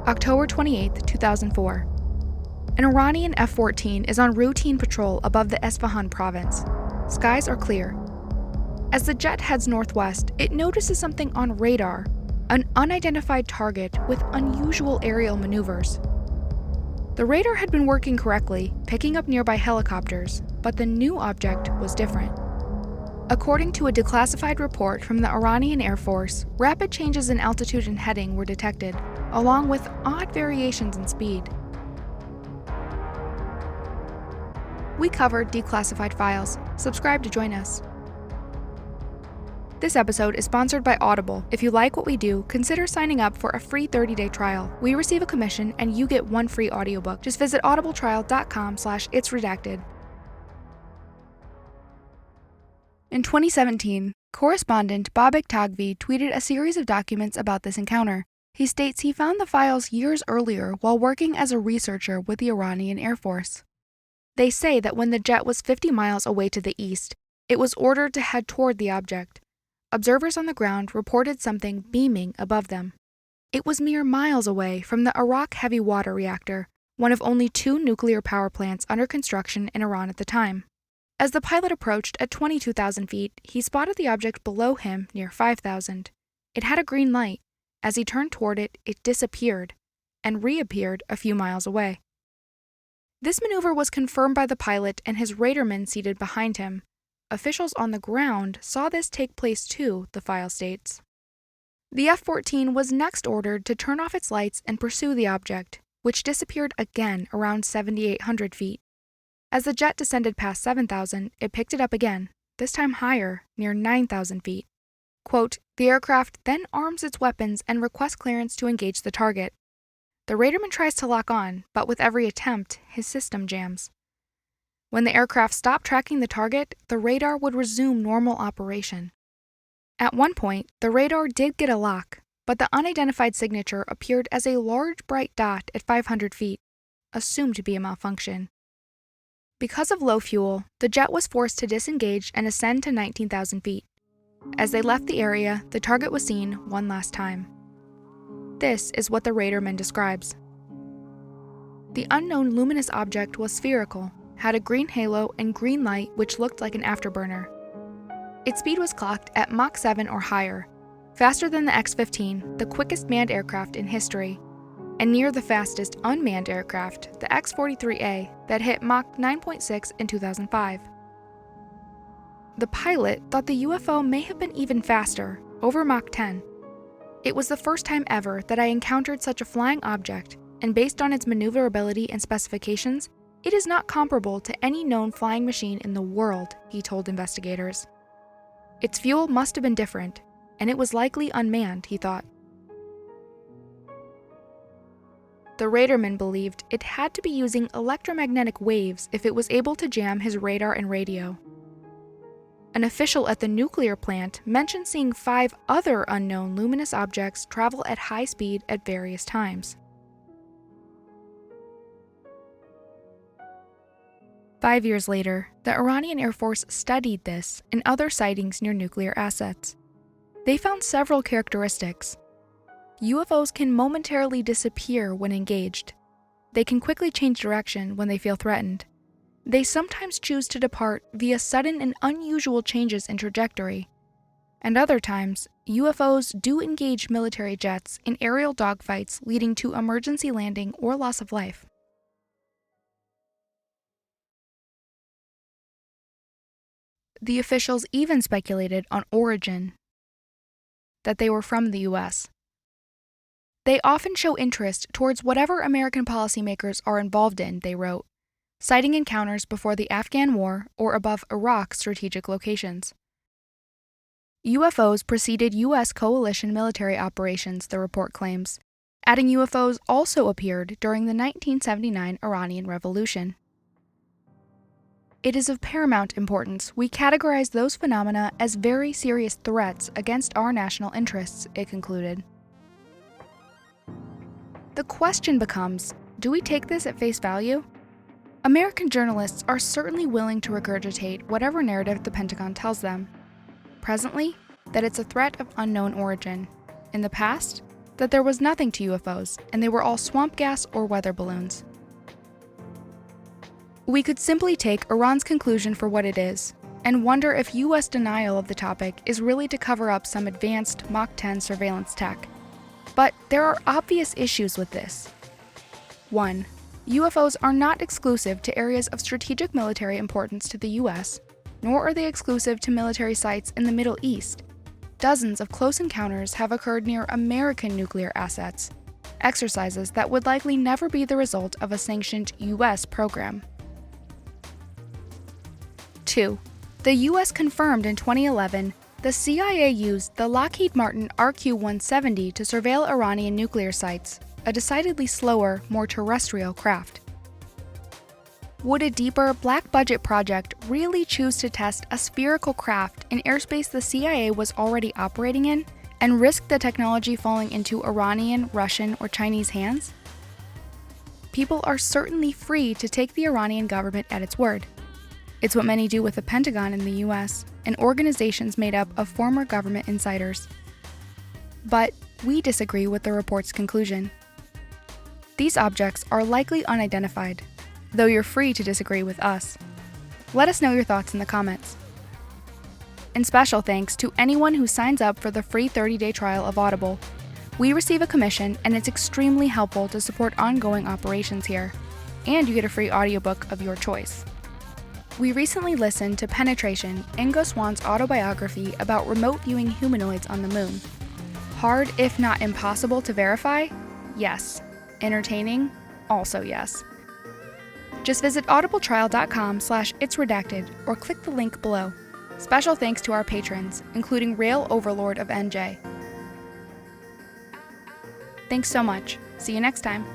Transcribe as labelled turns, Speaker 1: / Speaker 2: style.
Speaker 1: October 28, 2004. An Iranian F-14 is on routine patrol above the Esfahan province. Skies are clear. As the jet heads northwest, it notices something on radar, an unidentified target with unusual aerial maneuvers. The radar had been working correctly, picking up nearby helicopters, but the new object was different. According to a declassified report from the Iranian Air Force, rapid changes in altitude and heading were detected, along with odd variations in speed. We covered declassified files. Subscribe to join us. This episode is sponsored by Audible. If you like what we do, consider signing up for a free 30-day trial. We receive a commission and you get one free audiobook. Just visit audibletrial.com/itsredacted. In 2017, correspondent Babak Tagvi tweeted a series of documents about this encounter. He states he found the files years earlier while working as a researcher with the Iranian Air Force. They say that when the jet was 50 miles away to the east, it was ordered to head toward the object. Observers on the ground reported something beaming above them. It was mere miles away from the Arak Heavy Water Reactor, one of only 2 nuclear power plants under construction in Iran at the time. As the pilot approached at 22,000 feet, he spotted the object below him near 5,000. It had a green light. As he turned toward it, it disappeared and reappeared a few miles away. This maneuver was confirmed by the pilot and his radarman seated behind him. Officials on the ground saw this take place too, the file states. The F-14 was next ordered to turn off its lights and pursue the object, which disappeared again around 7,800 feet. As the jet descended past 7,000, it picked it up again, this time higher, near 9,000 feet. Quote, the aircraft then arms its weapons and requests clearance to engage the target. The radarman tries to lock on, but with every attempt, his system jams. When the aircraft stopped tracking the target, the radar would resume normal operation. At one point, the radar did get a lock, but the unidentified signature appeared as a large bright dot at 500 feet, assumed to be a malfunction. Because of low fuel, the jet was forced to disengage and ascend to 19,000 feet. As they left the area, the target was seen one last time. This is what the radarman describes. The unknown luminous object was spherical, had a green halo and green light which looked like an afterburner. Its speed was clocked at Mach 7 or higher, faster than the X-15, the quickest manned aircraft in history, and near the fastest unmanned aircraft, the X-43A, that hit Mach 9.6 in 2005. The pilot thought the UFO may have been even faster, over Mach 10. It was the first time ever that I encountered such a flying object, and based on its maneuverability and specifications, it is not comparable to any known flying machine in the world, he told investigators. Its fuel must have been different, and it was likely unmanned, he thought. The radarman believed it had to be using electromagnetic waves if it was able to jam his radar and radio. An official at the nuclear plant mentioned seeing 5 other unknown luminous objects travel at high speed at various times. 5 years later, the Iranian Air Force studied this and other sightings near nuclear assets. They found several characteristics. UFOs can momentarily disappear when engaged. They can quickly change direction when they feel threatened. They sometimes choose to depart via sudden and unusual changes in trajectory. And other times, UFOs do engage military jets in aerial dogfights leading to emergency landing or loss of life. The officials even speculated on origin, that they were from the US. They often show interest towards whatever American policymakers are involved in, they wrote, citing encounters before the Afghan War or above Iraq's strategic locations. UFOs preceded U.S. coalition military operations, the report claims, adding UFOs also appeared during the 1979 Iranian Revolution. It is of paramount importance we categorize those phenomena as very serious threats against our national interests, it concluded. The question becomes, do we take this at face value? American journalists are certainly willing to regurgitate whatever narrative the Pentagon tells them. Presently, that it's a threat of unknown origin. In the past, that there was nothing to UFOs, and they were all swamp gas or weather balloons. We could simply take Iran's conclusion for what it is, and wonder if US denial of the topic is really to cover up some advanced Mach 10 surveillance tech. But there are obvious issues with this. 1. UFOs are not exclusive to areas of strategic military importance to the US, nor are they exclusive to military sites in the Middle East. Dozens of close encounters have occurred near American nuclear assets, exercises that would likely never be the result of a sanctioned US program. 2. The US confirmed in 2011 the CIA used the Lockheed Martin RQ-170 to surveil Iranian nuclear sites, a decidedly slower, more terrestrial craft. Would a deeper, black-budget project really choose to test a spherical craft in airspace the CIA was already operating in, and risk the technology falling into Iranian, Russian, or Chinese hands? People are certainly free to take the Iranian government at its word. It's what many do with the Pentagon in the US, and organizations made up of former government insiders. But we disagree with the report's conclusion. These objects are likely unidentified, though you're free to disagree with us. Let us know your thoughts in the comments. And special thanks to anyone who signs up for the free 30-day trial of Audible. We receive a commission, and it's extremely helpful to support ongoing operations here. And you get a free audiobook of your choice. We recently listened to Penetration, Ingo Swann's autobiography about remote viewing humanoids on the moon. Hard, if not impossible to verify? Yes. Entertaining? Also yes. Just visit audibletrial.com/itsredacted or click the link below. Special thanks to our patrons, including Rail Overlord of NJ. Thanks so much. See you next time.